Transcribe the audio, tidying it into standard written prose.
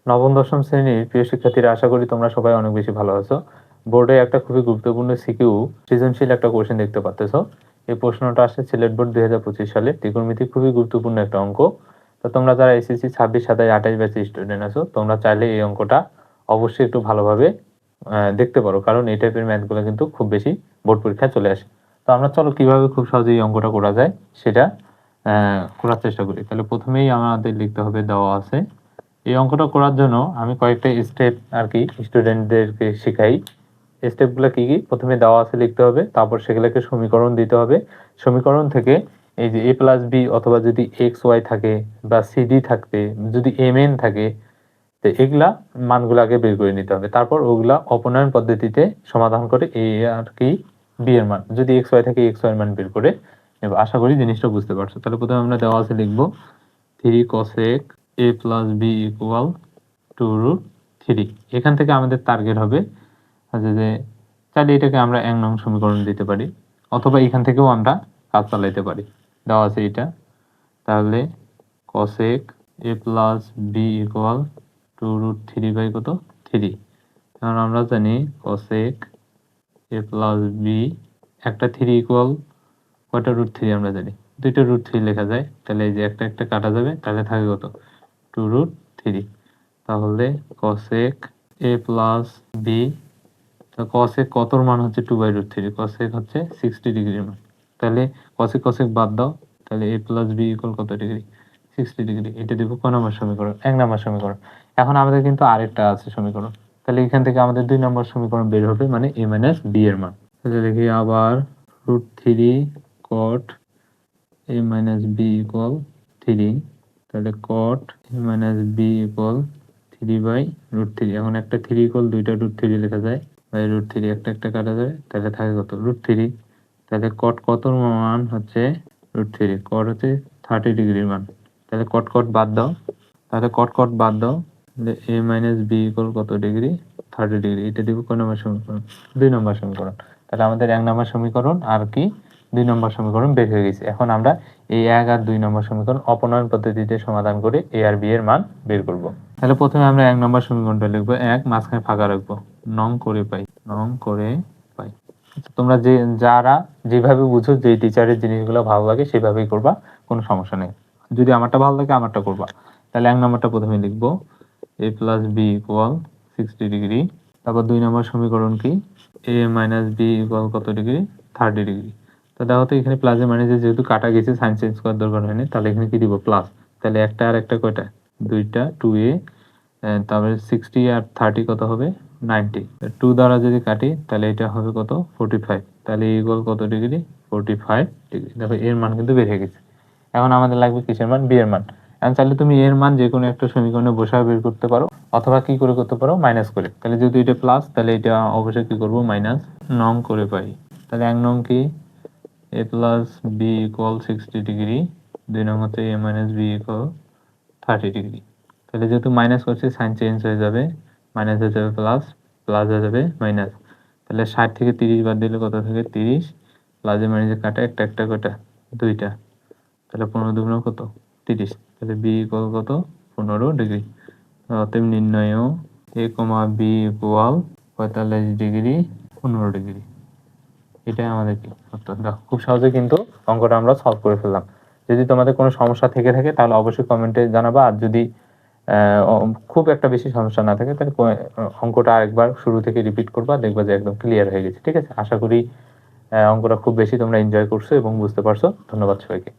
নবম দশম শ্রেণীর প্রিয় শিক্ষার্থীরা, আশা করি তোমরা সবাই অনেক বেশি ভালো আছো। বোর্ডে একটা খুবই গুরুত্বপূর্ণ সিকিউ সৃজনশীল একটা কোশ্চেন দেখতে পাচ্তেছো। এই প্রশ্নটা আসছে সিলেট বোর্ড 2025 সালে। ত্রিকোণমিতি খুবই গুরুত্বপূর্ণ একটা অঙ্ক। তো তোমরা যারা এসএসসি 26, 27, 28 ব্যাচের স্টুডেন্ট আছো, তোমরা চাইলে এই অঙ্কটা অবশ্যই একটু ভালোভাবে দেখতে পারো, কারণ এই টাইপের ম্যাথগুলো কিন্তু খুব বেশি বোর্ড পরীক্ষায় চলে আসে। তো আমরা চলো কিভাবে খুব সহজে এই অঙ্কটা করা যায় সেটা করার চেষ্টা করি। তাহলে প্রথমেই আমাদের লিখতে হবে, দেওয়া আছে। এই অঙ্কটা করার জন্য আমি কয়েকটা স্টেপ আর কি স্টুডেন্টদেরকে শেখাই। স্টেপগুলো কি কি? প্রথমে দেওয়া আছে লিখতে হবে, তারপর সেগুলোকে সমীকরণ দিতে হবে। সমীকরণ থেকে এই যে a প্লাস বি, অথবা যদি এক্স ওয়াই থাকে বা সিডি থাকতে, যদি এম এন থাকে, তো এগুলা মানগুলো আগে বের করে নিতে হবে। তারপর ওগুলা অপনয়ন পদ্ধতিতে সমাধান করে এ আর কি বি এর মান, যদি এক্স ওয়াই থাকে এক্স ওয়াই এর মান বের করে নেব। আশা করি জিনিসটা বুঝতে পারছো। তাহলে প্রথমে আমরা দেওয়া আছে লিখবো 3 cosec a plus B equal 2√3। এখান থেকে আমাদের টার্গেট হবে যে চাইলে এটাকে আমরা 1 নং সমীকরণ দিতে পারি, অথবা এখান থেকেও আমরা কাজ চালাইতে পারি। দেওয়া আছে এটা, তাহলে cosec a plus B equal 2√3 by কত 3। কারণ আমরা জানি cosec a প্লাস বি, একটা 3 ইকুয়াল কয়টা √3 আমরা জানি, দুইটা √3 লেখা যায়। তাহলে এই যে একটা একটা কাটা যাবে, তাহলে থাকে কত 2√3। তাহলে cosec a plus B, cosec কতর মান হচ্ছে 2/√3, cosec হচ্ছে 60 ডিগ্রির মান। তাহলে cosec cosec বাদ দাও, তাহলে a প্লাস বি ইকুয়াল কত ডিগ্রি, 60 ডিগ্রি। এটা দিব ক নম্বর সমীকরণ, 1 নম্বর সমীকরণ। এখন আমাদের কিন্তু আরেকটা আছে সমীকরণ, তাহলে এখান থেকে আমাদের 2 নম্বর সমীকরণ বের হবে, মানে a মাইনাস বি এর মান। তাহলে দেখি আবার √3 cot a minus B equal 3। তাহলে cot a minus B equal 3/√3। এখন একটা 3 ইকুয়াল দুইটা √3 লেখা যায়, বাই √3 একটা একটা কাটা যায়, তাহলে থাকে কত √3। তাহলে cot কত মান হচ্ছে √3, cot হচ্ছে 30 ডিগ্রির মান। তাহলে cot cot বাদ দাও, তাহলে cot cot বাদ দাও, তাহলে a মাইনাস বি ইকুয়াল কত ডিগ্রি, 30 ডিগ্রি। এটা দিব কোন নম্বর সমীকরণ, 2 নম্বর সমীকরণ। তাহলে আমাদের 1 নম্বর সমীকরণ আর কি 2 নম্বর সমীকরণ বের হয়ে গেছে। এখন আমরা এই 1 আর 2 নম্বর সমীকরণ অপনয়ন পদ্ধতিতে সমাধান করে a আর b এর মান বের করব। তাহলে প্রথমে আমরা 1 নম্বর সমীকরণটা লিখবো, 1 মাঝখানে ফাঁকা রাখবো, নং করে পাই, নং করে পাই। তোমরা যারা যেভাবে বুঝো, যে টিচারের জিনিসগুলো ভালো লাগে সেভাবেই করবা, কোনো সমস্যা নেই। যদি আমারটা ভালো লাগে আমারটা করবা। তাহলে 1 নম্বরটা প্রথমে লিখবো, a plus B equal 60 degree. তারপর 2 নম্বর সমীকরণ কি, a মাইনাস বি ইকুয়াল কত ডিগ্রি, 30 ডিগ্রি। তো দেখো তো এখানে প্লাসে মাইনাসে যেহেতু কাটা গেছে, সাইন চেঞ্জ করার দরকার হয়নি, তাহলে এখানে কি দিব প্লাস। তাহলে একটা আর একটা কয়টা, দুইটা 2a, তারপরে 60 আর 30 কত হবে 90। 2 দ্বারা যদি কাটি তাহলে এটা হবে কত 45। তাহলে ইকুয়াল কত ডিগ্রি, 45 ডিগ্রি। দেখো এর মান কিন্তু বের হয়ে গেছে। এখন আমাদের লাগবে কিসের মান, বি এর মান। এখন চাইলে তুমি এর মান যে কোনো একটা সমীকরণে বসায় বের করতে পারো, অথবা কি করে করতে পারো, মাইনাস করে। তাহলে যদি এটা প্লাস, তাহলে এটা অবশ্যই কি করব, মাইনাস। নং করে পাই, তাহলে 1 নং কি, a plus B equal 60 degree, 2 নং হচ্ছে a minus B equal 30 degree. তাহলে যেহেতু মাইনাস করছে, সাইন চেঞ্জ হয়ে যাবে, মাইনাস হয়ে যাবে প্লাস, প্লাস হয়ে যাবে মাইনাস। তাহলে 60 থেকে 30 বাদ দিলে কত থাকে 30, প্লাসে মাইনাসে কাটা, একটা একটা কটা দুইটা, তাহলে 15 দুগুণ কত 30। তাহলে বি ইকুয়াল কত 15 ডিগ্রি। অতএব নির্ণয় a, B equal 45 degree 15 degree. এটাই আমাদের কি উত্তর। দেখো খুব সহজে কিন্তু অঙ্কটা আমরা সলভ করে ফেললাম। যদি তোমাদের কোনো সমস্যা থেকে থাকে তাহলে অবশ্যই কমেন্টে জানাবা, আর যদি খুব একটা বেশি সমস্যা না থাকে তাহলে অঙ্কটা আরেকবার শুরু থেকে রিপিট করবা, দেখবা যে একদম ক্লিয়ার হয়ে গেছে। ঠিক আছে, আশা করি অঙ্কটা খুব বেশি তোমরা এনজয় করছো এবং বুঝতে পারছো। ধন্যবাদ সবাইকে।